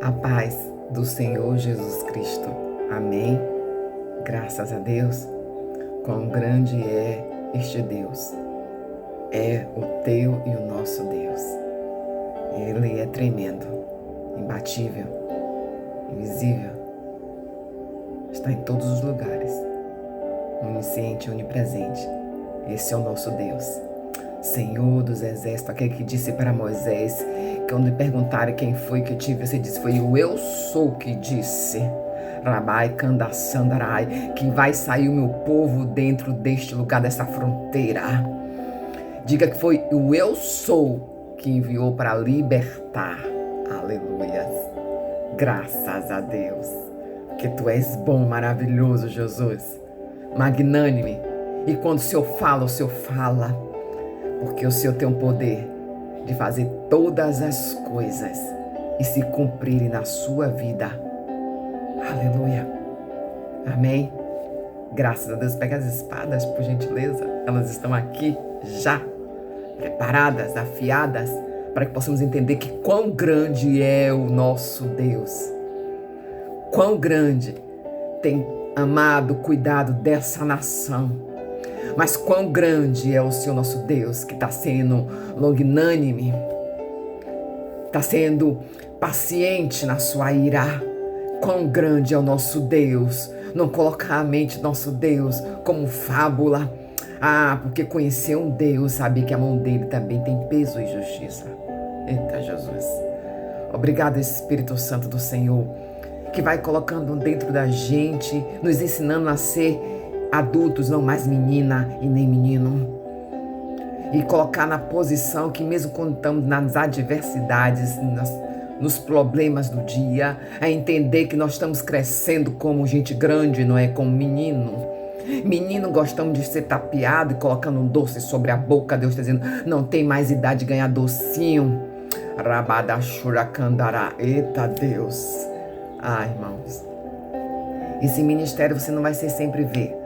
A paz do Senhor Jesus Cristo. Amém. Graças a Deus. Quão grande é este Deus. É o teu e o nosso Deus. Ele é tremendo, imbatível, invisível. Está em todos os lugares. Onisciente, onipresente. Esse é o nosso Deus. Senhor dos exércitos, aquele que disse para Moisés, quando lhe perguntaram quem foi que te viu, você disse, foi o eu sou que disse, Rabai Kandasandarai, que vai sair o meu povo dentro deste lugar, dessa fronteira. Diga que foi o eu sou que enviou para libertar. Aleluia. Graças a Deus, que tu és bom, maravilhoso, Jesus, magnânime. E quando o Senhor fala, porque o Senhor tem o poder de fazer todas as coisas e se cumprirem na sua vida. Aleluia. Amém. Graças a Deus. Pega as espadas, por gentileza. Elas estão aqui já, preparadas, afiadas, para que possamos entender que quão grande é o nosso Deus. Quão grande tem amado, cuidado dessa nação. Mas quão grande é o Senhor nosso Deus, que está sendo longanime, está sendo paciente na sua ira. Quão grande é o nosso Deus. Não colocar a mente do nosso Deus como fábula. Porque conhecer um Deus, saber que a mão dele também tem peso e justiça. Eita, Jesus. Obrigado, Espírito Santo do Senhor, que vai colocando dentro da gente, nos ensinando a ser adultos, não mais menina e nem menino. E colocar na posição que mesmo quando estamos nas adversidades, nos problemas do dia, a entender que nós estamos crescendo como gente grande, não é como menino. Menino gostamos de ser tapeado e colocando um doce sobre a boca. Deus está dizendo, não tem mais idade de ganhar docinho. Rabadashurakandará. Eita Deus. Irmãos, esse ministério você não vai ser sempre ver.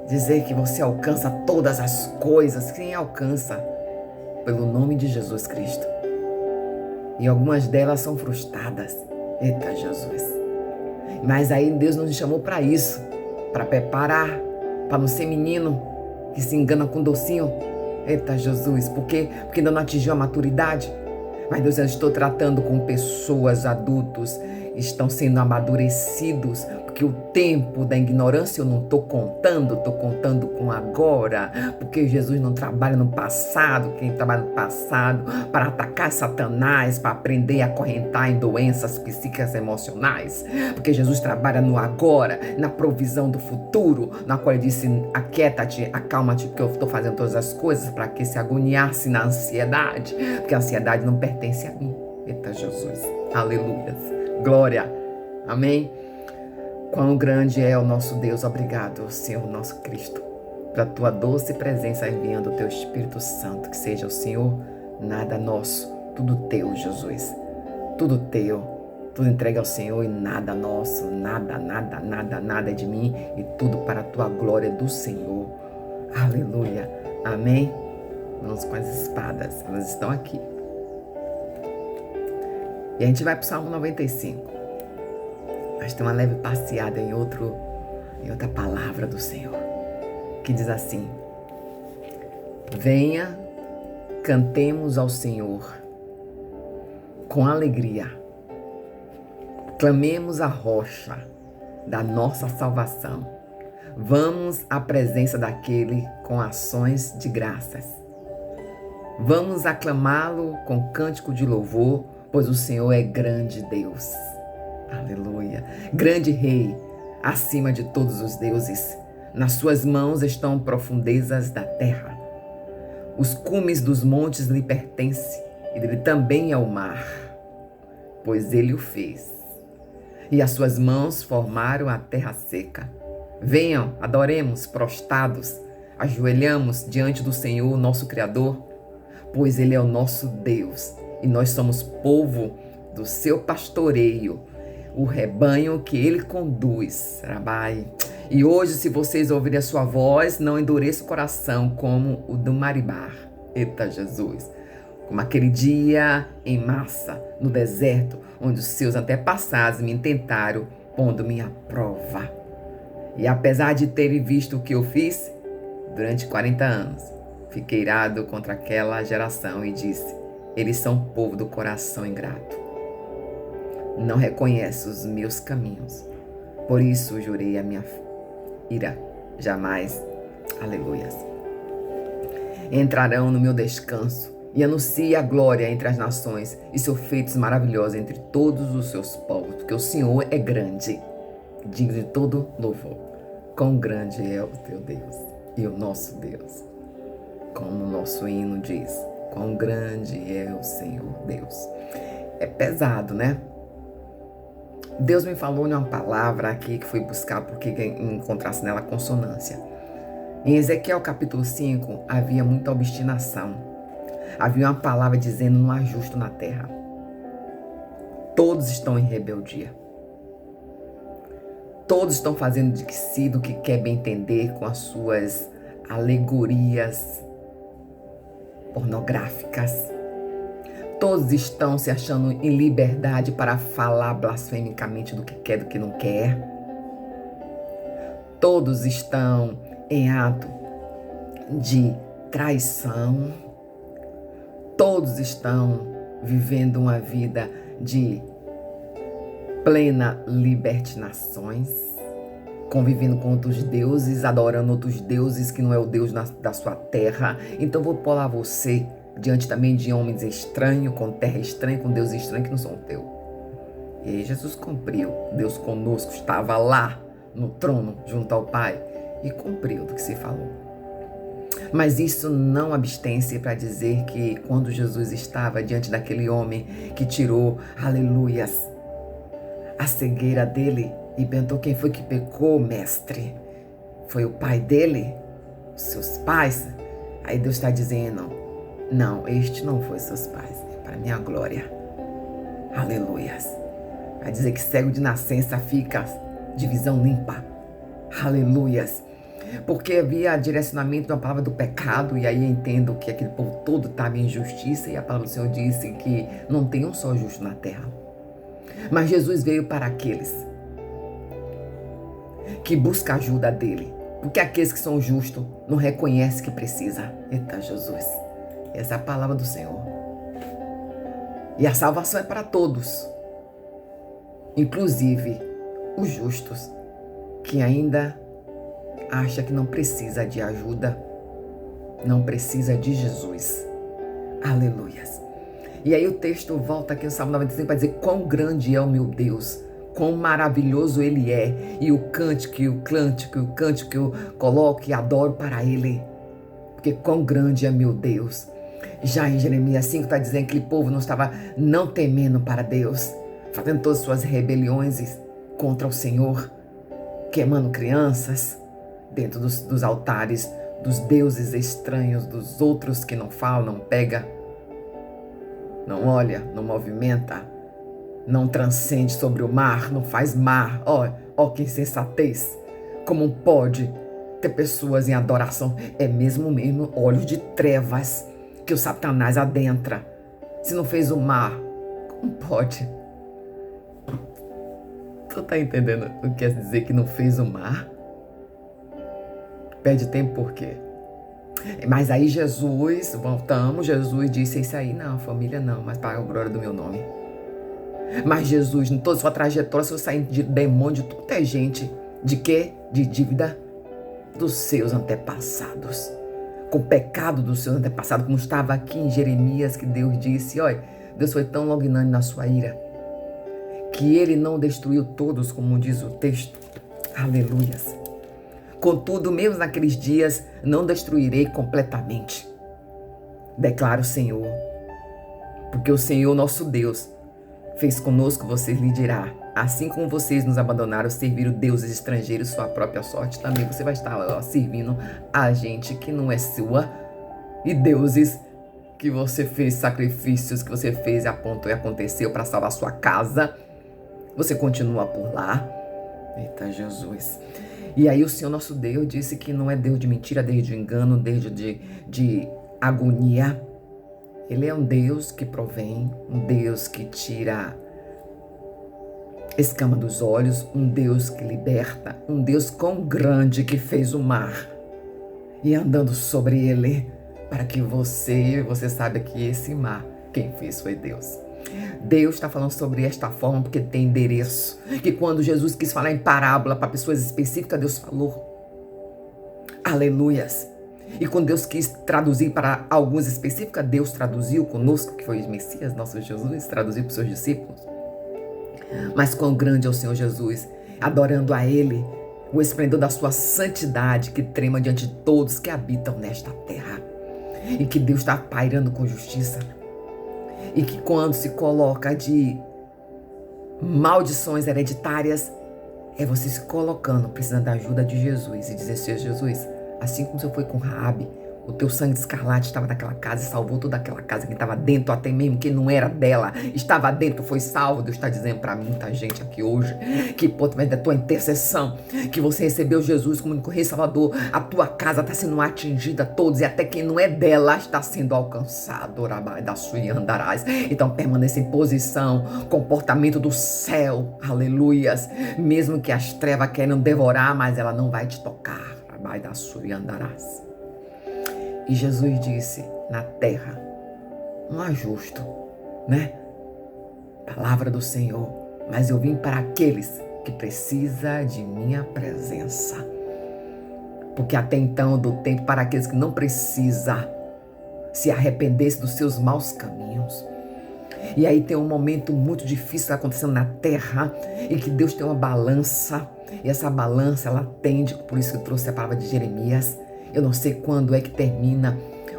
Dizer que você alcança todas as coisas. Quem alcança? Pelo nome de Jesus Cristo. E algumas delas são frustradas. Eita Jesus. Mas aí Deus nos chamou para isso. Para preparar. Para não ser menino que se engana com docinho. Eita Jesus. Por quê? Porque ainda não atingiu a maturidade. Mas Deus, eu estou tratando com pessoas, adultos, estão sendo amadurecidos, porque o tempo da ignorância eu não estou contando com agora, porque Jesus não trabalha no passado, quem trabalha no passado para atacar Satanás, para aprender a acorrentar em doenças psíquicas emocionais, porque Jesus trabalha no agora, na provisão do futuro, na qual ele disse, aquieta-te, acalma-te, porque eu estou fazendo todas as coisas para que se agoniasse na ansiedade, porque a ansiedade não pertence a mim. Eita Jesus, aleluia, glória, amém. Quão grande é o nosso Deus. Obrigado, Senhor nosso Cristo, pela tua doce presença enviando o teu Espírito Santo, que seja o Senhor, nada nosso, tudo teu, Jesus, tudo teu, tudo entregue ao Senhor e nada nosso, nada é de mim e tudo para a tua glória do Senhor. Aleluia, amém. Vamos com as espadas, elas estão aqui. E a gente vai para o Salmo 95. Mas tem uma leve passeada em outra palavra do Senhor, que diz assim: venha, cantemos ao Senhor com alegria, clamemos a rocha da nossa salvação, vamos à presença daquele com ações de graças, vamos aclamá-lo com cântico de louvor, pois o Senhor é grande Deus. Aleluia. Grande Rei, acima de todos os deuses. Nas suas mãos estão profundezas da terra. Os cumes dos montes lhe pertencem, e dele também é o mar, pois ele o fez. E as suas mãos formaram a terra seca. Venham, adoremos, prostrados, ajoelhamos diante do Senhor, nosso Criador, pois ele é o nosso Deus, e nós somos povo do seu pastoreio, o rebanho que ele conduz. Rabai. E hoje, se vocês ouvirem a sua voz, não endureça o coração como o do Maribar. Eita Jesus. como aquele dia em massa, no deserto, onde os seus antepassados me tentaram, pondo-me à prova. E apesar de terem visto o que eu fiz durante 40 anos, fiquei irado contra aquela geração e disse: eles são povo do coração ingrato. Não reconhece os meus caminhos. Por isso jurei a minha ira. Jamais, aleluias, entrarão no meu descanso. E anuncie a glória entre as nações e seus feitos maravilhosos entre todos os seus povos, porque o Senhor é grande, digno de todo louvor. Quão grande é o teu Deus e o nosso Deus. Como o nosso hino diz, quão grande é o Senhor Deus. É pesado, né? Deus me falou em uma palavra aqui que fui buscar porque encontrasse nela consonância. Em Ezequiel capítulo 5 havia muita obstinação. Havia uma palavra dizendo: não há justo na terra. Todos estão em rebeldia. Todos estão fazendo de si do que quer bem entender com as suas alegorias pornográficas. Todos estão se achando em liberdade para falar blasfemicamente do que quer, do que não quer. Todos estão em ato de traição. Todos estão vivendo uma vida de plena libertinações, convivendo com outros deuses, adorando outros deuses que não é o Deus da sua terra. Então vou pôr lá você diante também de homens estranhos, com terra estranha, com Deus estranho que não são teu. E aí Jesus cumpriu. Deus conosco estava lá no trono junto ao Pai e cumpriu do que se falou. Mas isso não abstém-se para dizer que quando Jesus estava diante daquele homem que tirou, aleluias, a cegueira dele e perguntou: quem foi que pecou, mestre? Foi o pai dele? Os seus pais? Aí Deus está dizendo: não, este não foi seus pais, é para minha glória. Aleluias. Vai dizer que cego de nascença fica de visão limpa. Aleluias. Porque havia direcionamento da palavra do pecado, e aí eu entendo que aquele povo todo estava em injustiça, e a palavra do Senhor disse que não tem um só justo na terra. Mas Jesus veio para aqueles que buscam a ajuda dele, porque aqueles que são justos não reconhecem que precisa. Eita Jesus, essa é a palavra do Senhor. E a salvação é para todos, inclusive os justos, que ainda acha que não precisa de ajuda, não precisa de Jesus. Aleluias. E aí o texto volta aqui no Salmo 95 para dizer: quão grande é o meu Deus, quão maravilhoso Ele é, e o cântico que eu coloco e adoro para Ele, porque quão grande é meu Deus. Já em Jeremias 5 está dizendo que aquele povo não estava não temendo para Deus, fazendo todas as suas rebeliões contra o Senhor, queimando crianças dentro dos altares dos deuses estranhos, dos outros que não falam, não pega, não olha, não movimenta, não transcende sobre o mar, não faz mar. Ó que insensatez! Como pode ter pessoas em adoração? É mesmo olhos de trevas que o Satanás adentra. Se não fez o mar, como pode? Tu tá entendendo o que quer dizer que não fez o mar? Perde tempo por quê? Mas aí Jesus, voltamos, Jesus disse: isso aí não, família não, mas para a glória do meu nome. Mas Jesus, em toda a sua trajetória, se eu sair de demônio, de tudo é gente. De quê? De dívida dos seus antepassados. Com o pecado dos seus antepassados, como estava aqui em Jeremias, que Deus disse: olha, Deus foi tão longânimo na sua ira, que Ele não destruiu todos, como diz o texto. Aleluias. Contudo, mesmo naqueles dias, não destruirei completamente, declara o Senhor. Porque o Senhor, nosso Deus, fez conosco, vocês lhe dirá: assim como vocês nos abandonaram, serviram deuses estrangeiros, sua própria sorte, também você vai estar servindo a gente que não é sua, e deuses que você fez, sacrifícios que você fez e apontou e aconteceu para salvar sua casa, você continua por lá. Eita Jesus. E aí o Senhor nosso Deus disse que não é Deus de mentira, Deus de engano, Deus de agonia. Ele é um Deus que provém, um Deus que tira escama dos olhos, um Deus que liberta, um Deus quão grande que fez o mar e andando sobre ele, para que você saiba que esse mar, quem fez foi Deus. Deus está falando sobre esta forma porque tem endereço, que quando Jesus quis falar em parábola para pessoas específicas, Deus falou. Aleluias. E quando Deus quis traduzir para alguns específicos, Deus traduziu conosco, que foi o Messias, nosso Jesus, traduziu para os seus discípulos. Mas quão grande é o Senhor Jesus, adorando a Ele, o esplendor da sua santidade que trema diante de todos que habitam nesta terra. E que Deus está pairando com justiça. E que quando se coloca de maldições hereditárias, é você se colocando, precisando da ajuda de Jesus e dizer: Senhor Jesus, assim como o Senhor foi com Raabe, o teu sangue de escarlate estava naquela casa e salvou toda aquela casa. Quem estava dentro, até mesmo quem não era dela, estava dentro, foi salvo. Deus está dizendo para muita gente aqui hoje que, por meio da tua intercessão, que você recebeu Jesus como único Rei Salvador, a tua casa está sendo atingida, todos, e até quem não é dela está sendo alcançado. Da sua andarás. Então permaneça em posição, comportamento do céu, aleluias. Mesmo que as trevas queiram devorar, mas ela não vai te tocar. Da sua andarás. E Jesus disse: na terra não há justo, né? Palavra do Senhor. Mas eu vim para aqueles que precisam de minha presença. Porque até então eu dou tempo para aqueles que não precisam se arrependessem dos seus maus caminhos. E aí tem um momento muito difícil acontecendo na terra, em que Deus tem uma balança. E essa balança, ela tende, por isso que eu trouxe a palavra de Jeremias. Eu não sei quando é que termina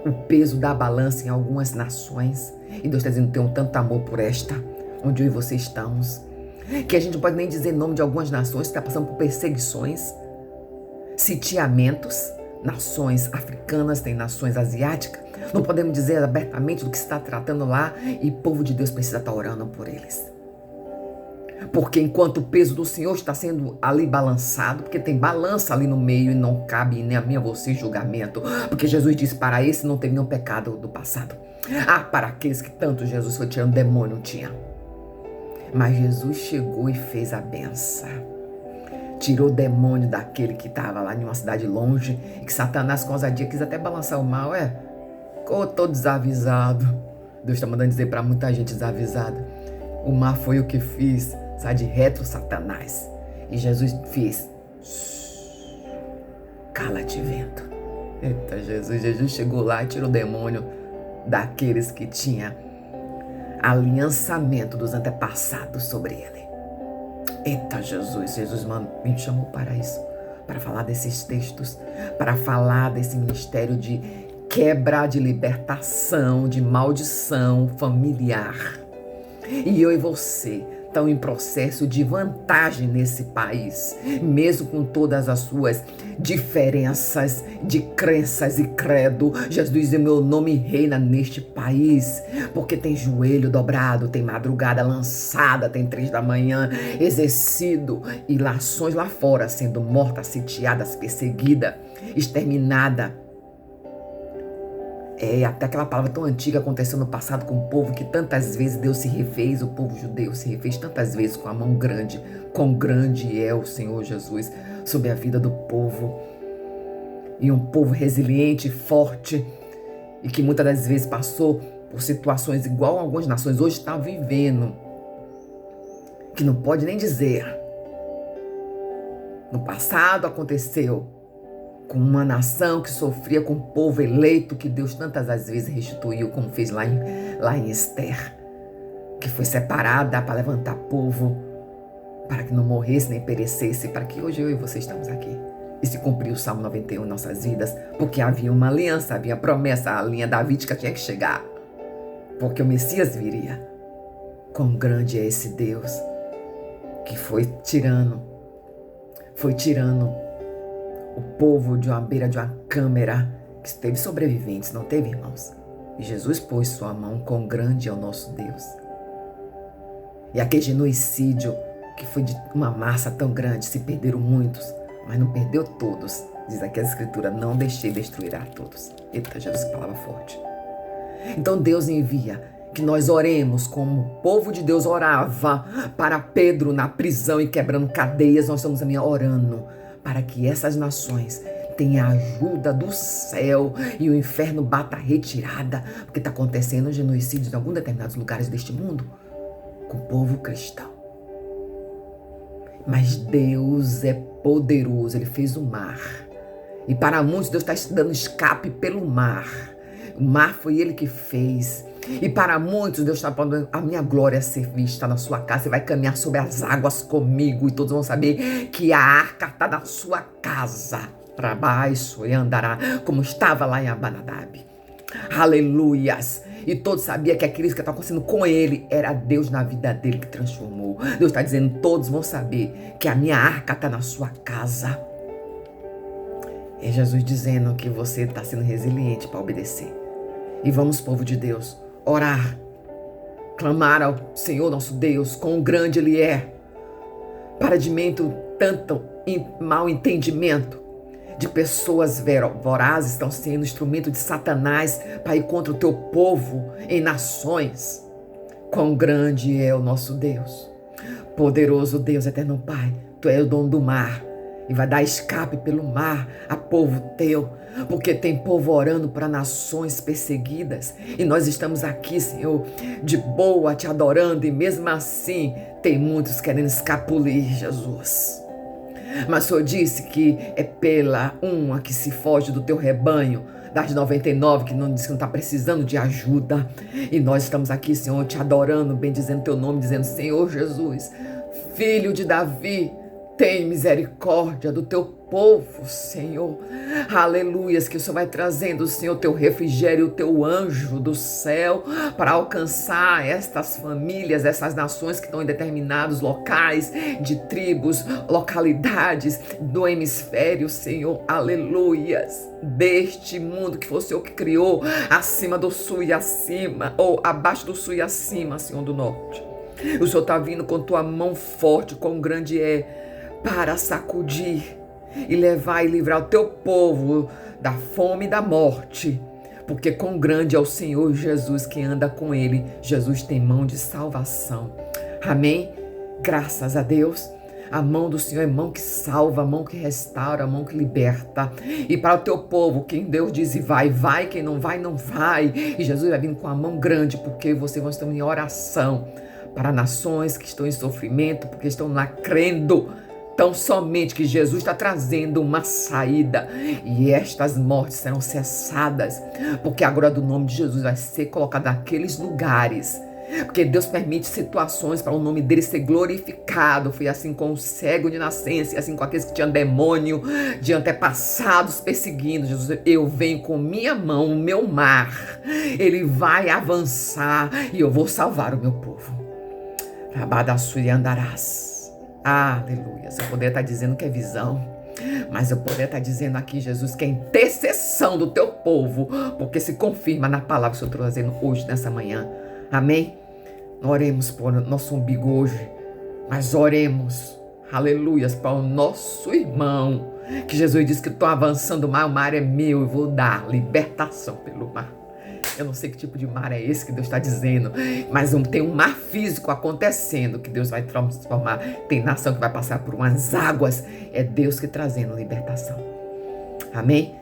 o peso da balança em algumas nações. E Deus está dizendo: tenho tanto amor por esta, onde eu e você estamos, que a gente não pode nem dizer nome de algumas nações que estão passando por perseguições, sitiamentos, nações africanas, tem nações asiáticas. Não podemos dizer abertamente do que se está tratando lá, e o povo de Deus precisa estar orando por eles. Porque enquanto o peso do Senhor está sendo ali balançado, porque tem balança ali no meio e não cabe nem a mim a você julgamento, porque Jesus disse: para esse não teve nenhum pecado do passado. Para aqueles que tanto Jesus foi tirando demônio, tinha. Mas Jesus chegou e fez a benção. Tirou o demônio daquele que estava lá em uma cidade longe, e que Satanás com ousadia quis até balançar o mal. Eu tô desavisado. Deus está mandando dizer para muita gente desavisada: o mal foi o que fiz. Sai de reto, Satanás. E Jesus fez: cala-te, vento. Eita, Jesus chegou lá e tirou o demônio daqueles que tinha aliançamento dos antepassados sobre ele. Eita, Jesus me chamou para isso, para falar desses textos, para falar desse ministério de quebra, de libertação, de maldição familiar. E eu e você estão em processo de vantagem nesse país, mesmo com todas as suas diferenças de crenças e credo. Jesus diz: o meu nome reina neste país, porque tem joelho dobrado, tem madrugada lançada, tem 3 da manhã exercido, e nações lá fora sendo mortas, sitiadas, perseguidas, exterminadas. Até aquela palavra tão antiga aconteceu no passado com o povo, que tantas vezes Deus se refez, o povo judeu se refez tantas vezes com a mão grande. Quão grande é o Senhor Jesus sobre a vida do povo. E um povo resiliente, forte, e que muitas das vezes passou por situações igual a algumas nações hoje estão vivendo, que não pode nem dizer. No passado aconteceu com uma nação que sofria com um povo eleito, que Deus tantas as vezes restituiu, como fez lá em Esther, que foi separada para levantar povo, para que não morresse nem perecesse, para que hoje eu e você estamos aqui. E se cumpriu o Salmo 91 em nossas vidas, porque havia uma aliança, havia promessa, a linha davídica tinha que chegar, porque o Messias viria. Quão grande é esse Deus que foi tirando o povo de uma beira de uma câmara, que teve sobreviventes, não teve, irmãos? E Jesus pôs sua mão: quão grande é o nosso Deus. E aquele genocídio, que foi de uma massa tão grande, se perderam muitos, mas não perdeu todos. Diz aqui a Escritura: não deixei destruir a todos. Eita, Jesus, que palavra forte. Então Deus envia que nós oremos como o povo de Deus orava para Pedro na prisão e quebrando cadeias. Nós estamos também orando para que essas nações tenham a ajuda do céu e o inferno bata a retirada, porque está acontecendo genocídio em alguns determinados lugares deste mundo com o povo cristão. Mas Deus é poderoso, Ele fez o mar. E para muitos Deus está dando escape pelo mar. O mar foi Ele que fez. E para muitos Deus está falando, a minha glória ser vista na sua casa. Você vai caminhar sobre as águas comigo e todos vão saber que a arca está na sua casa. Para baixo e andará como estava lá em Abinadab. Aleluias! E todos sabiam que aquilo que estava acontecendo com ele era Deus na vida dele que transformou. Deus está dizendo, todos vão saber que a minha arca está na sua casa. É Jesus dizendo que você está sendo resiliente para obedecer. E vamos, povo de Deus, orar, clamar ao Senhor nosso Deus, quão grande Ele é. Para de mente tanto mal entendimento de pessoas vorazes estão sendo instrumento de Satanás para ir contra o teu povo em nações. Quão grande é o nosso Deus. Poderoso Deus, eterno Pai, Tu és o dono do mar e vai dar escape pelo mar a povo teu, porque tem povo orando para nações perseguidas e nós estamos aqui, Senhor, de boa, Te adorando e mesmo assim tem muitos querendo escapulir, Jesus. Mas o Senhor disse que é pela uma que se foge do teu rebanho, das 99 que não diz que não está precisando de ajuda. E nós estamos aqui, Senhor, Te adorando, bendizendo teu nome, dizendo, Senhor Jesus, Filho de Davi, tem misericórdia do teu povo, Senhor. Aleluias, que o Senhor vai trazendo, Senhor, teu refrigério, o teu anjo do céu para alcançar estas famílias, essas nações que estão em determinados locais de tribos, localidades do hemisfério, Senhor. Aleluias. Deste mundo que foi o Senhor que criou, acima do sul e acima, ou abaixo do sul e acima, Senhor do norte. O Senhor está vindo com tua mão forte, quão grande é, para sacudir e levar e livrar o teu povo da fome e da morte, porque quão grande é o Senhor Jesus que anda com ele. Jesus tem mão de salvação. Amém? Graças a Deus. A mão do Senhor é mão que salva, a mão que restaura, a mão que liberta. E para o teu povo, quem Deus diz vai, vai, quem não vai, não vai. E Jesus vai vindo com a mão grande, porque vocês vão estar em oração para nações que estão em sofrimento, porque estão lá crendo tão somente que Jesus está trazendo uma saída e estas mortes serão cessadas, porque a glória do nome de Jesus vai ser colocada naqueles lugares, porque Deus permite situações para o nome dele ser glorificado. Foi assim com o cego de nascença, assim com aqueles que tinham demônio de antepassados perseguindo. Jesus, eu venho com minha mão, o meu mar, ele vai avançar e eu vou salvar o meu povo. Rabadaçu andarás. Aleluia. Você poderia estar dizendo que é visão, mas eu poderia estar dizendo aqui, Jesus, que é intercessão do teu povo, porque se confirma na palavra que eu estou trazendo hoje, nessa manhã. Amém? Oremos por nosso umbigo hoje, mas oremos, aleluias, para o nosso irmão, que Jesus disse que estou avançando o mar é meu, eu vou dar libertação pelo mar. Eu não sei que tipo de mar é esse que Deus está dizendo, mas tem um mar físico acontecendo que Deus vai transformar. Tem nação que vai passar por umas águas. É Deus que trazendo libertação. Amém?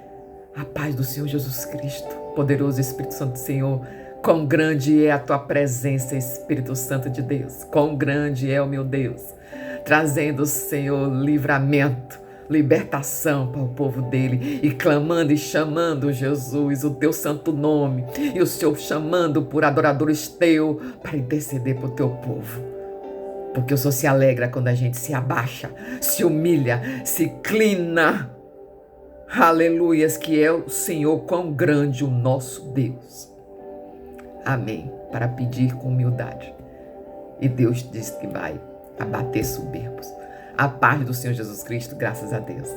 A paz do Senhor Jesus Cristo, poderoso Espírito Santo do Senhor. Quão grande é a tua presença, Espírito Santo de Deus. Quão grande é o meu Deus, trazendo, Senhor, livramento, libertação para o povo dele, e clamando e chamando, Jesus, o teu santo nome, e o Senhor chamando por adoradores teu para interceder para o teu povo, porque o Senhor se alegra quando a gente se abaixa, se humilha, se inclina. Aleluias, que é o Senhor, quão grande o nosso Deus. Amém. Para pedir com humildade, e Deus diz que vai abater soberbos. A paz do Senhor Jesus Cristo, graças a Deus.